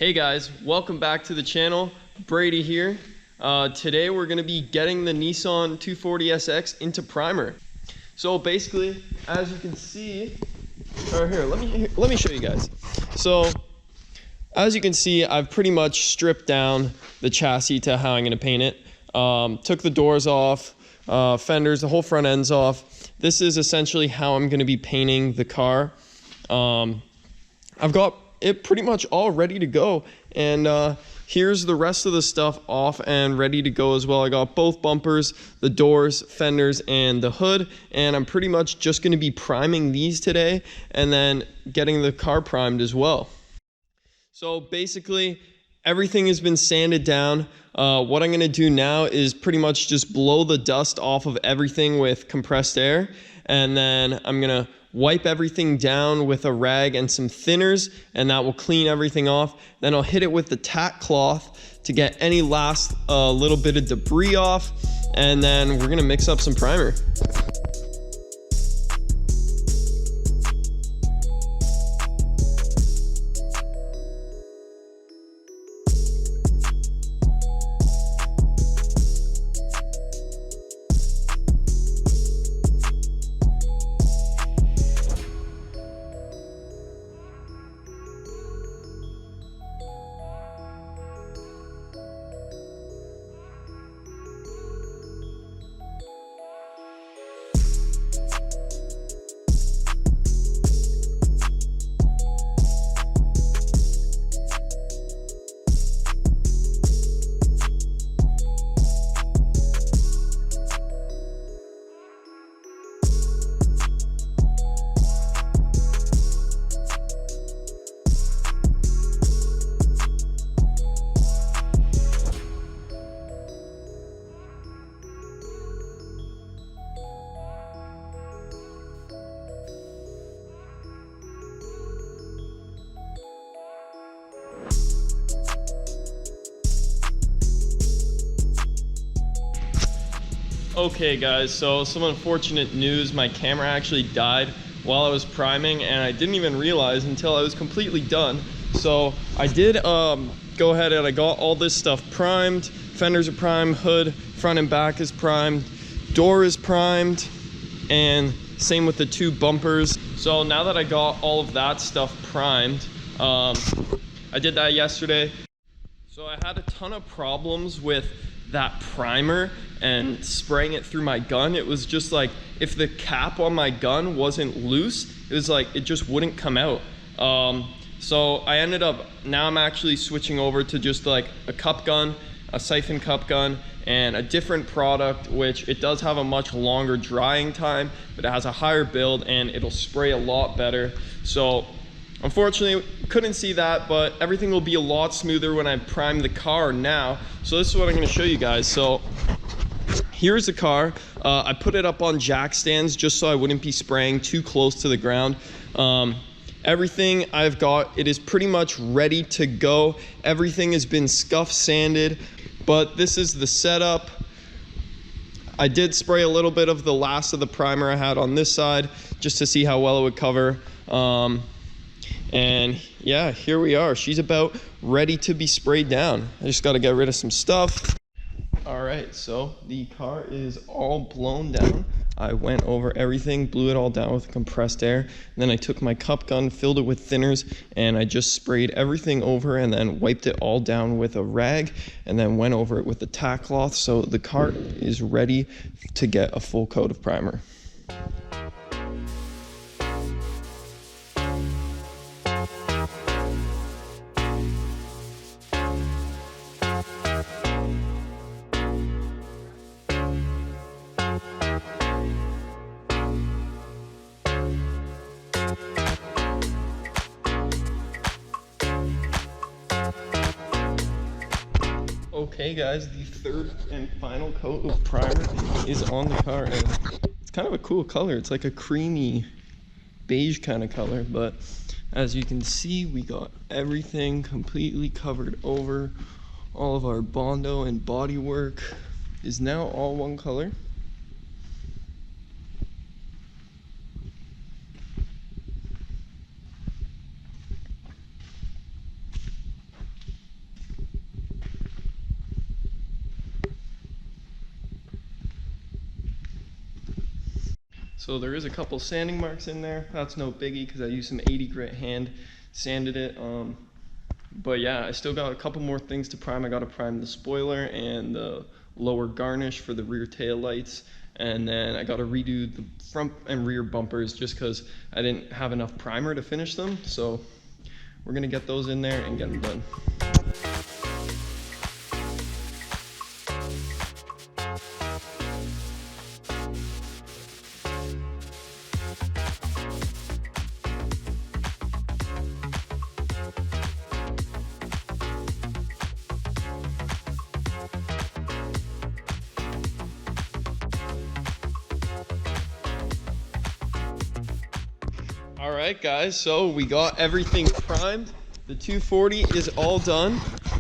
Hey guys, welcome back to the channel. Brady here. Today we're going to be getting the Nissan 240SX into primer. So basically, as you can see, right here, let me show you guys. So as you can see, I've pretty much stripped down the chassis to how I'm going to paint it. Took the doors off, fenders, the whole front end's off. This is essentially how I'm going to be painting the car. I've got it pretty much all ready to go, and here's the rest of the stuff off and ready to go as well. I got both bumpers, the doors, fenders, and the hood, and I'm pretty much just going to be priming these today and then getting the car primed as well. So basically everything has been sanded down. What I'm going to do now is pretty much just blow the dust off of everything with compressed air, and then I'm going to wipe everything down with a rag and some thinners, and that will clean everything off. Then I'll hit it with the tack cloth to get any last little bit of debris off, and then we're gonna mix up some primer. Okay guys, so some unfortunate news. My camera actually died while I was priming, and I didn't even realize until I was completely done. So I did go ahead and I got all this stuff primed. Fenders are primed, hood, front and back is primed, door is primed, and same with the two bumpers. So now that I got all of that stuff primed, I did that yesterday. So I had a ton of problems with that primer and spraying it through my gun. It was just like, if the cap on my gun wasn't loose, it was like, it just wouldn't come out. So I ended up, now I'm actually switching over to just like a cup gun, a siphon cup gun, and a different product, which it does have a much longer drying time, but it has a higher build and it'll spray a lot better. So unfortunately, couldn't see that, but everything will be a lot smoother when I prime the car now. So this is what I'm going to show you guys. So here's the car. I put it up on jack stands just so I wouldn't be spraying too close to the ground. Everything I've got, it is pretty much ready to go. Everything has been scuff sanded, but this is the setup. I did spray a little bit of the last of the primer I had on this side just to see how well it would cover. And yeah, here we are. She's about ready to be sprayed down. I just got to get rid of some stuff. All right, so the car is all blown down. I went over everything, blew it all down with compressed air. And then I took my cup gun, filled it with thinners, and I just sprayed everything over and then wiped it all down with a rag and then went over it with the tack cloth. So the car is ready to get a full coat of primer. Okay guys, the third and final coat of primer is on the car, and it's kind of a cool color. It's like a creamy beige kind of color, but as you can see, we got everything completely covered over. All of our Bondo and bodywork is now all one color. So there is a couple sanding marks in there. That's no biggie because I used some 80 grit hand sanded it. But yeah, I still got a couple more things to prime. I got to prime the spoiler and the lower garnish for the rear tail lights. And then I got to redo the front and rear bumpers just because I didn't have enough primer to finish them. So we're going to get those in there and get them done. All right, guys, so we got everything primed. The 240 is all done.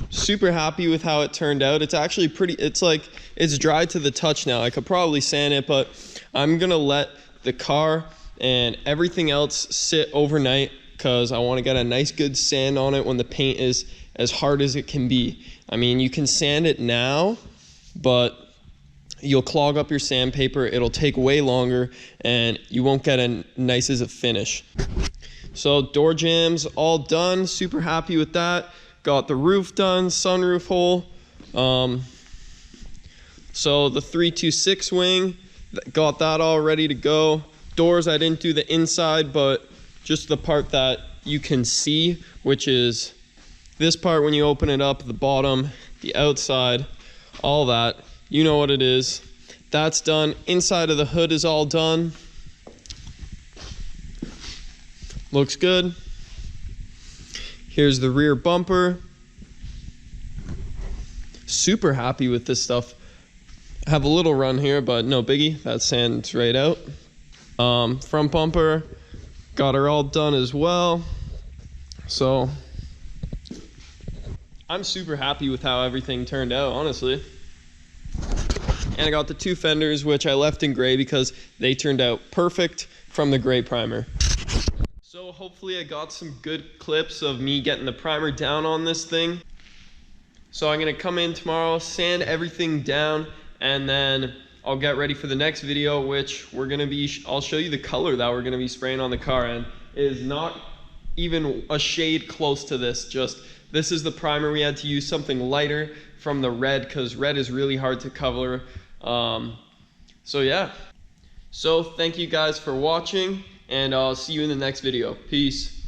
Super happy with how it turned out. It's actually pretty, it's dry to the touch now. I could probably sand it, but I'm gonna let the car and everything else sit overnight because I want to get a nice good sand on it when the paint is as hard as it can be. I mean, you can sand it now, but you'll clog up your sandpaper, it'll take way longer, and you won't get as nice as a finish. So door jambs all done, super happy with that. Got the roof done, sunroof hole. So the 326 wing, got that all ready to go. Doors, I didn't do the inside, but just the part that you can see, which is this part when you open it up, the bottom, the outside, all that. You know what it is. That's done. Inside of the hood is all done. Looks good. Here's the rear bumper. Super happy with this stuff. I have a little run here, but no biggie. That sands right out. Front bumper, got her all done as well. So I'm super happy with how everything turned out, honestly. And I got the two fenders, which I left in gray because they turned out perfect from the gray primer. So hopefully I got some good clips of me getting the primer down on this thing. So I'm gonna come in tomorrow, sand everything down, and then I'll get ready for the next video, which I'll show you the color that we're gonna be spraying on the car, and it is not even a shade close to this. Just, this is the primer. We had to use something lighter from the red because red is really hard to cover. So yeah. So thank you guys for watching, and I'll see you in the next video. Peace.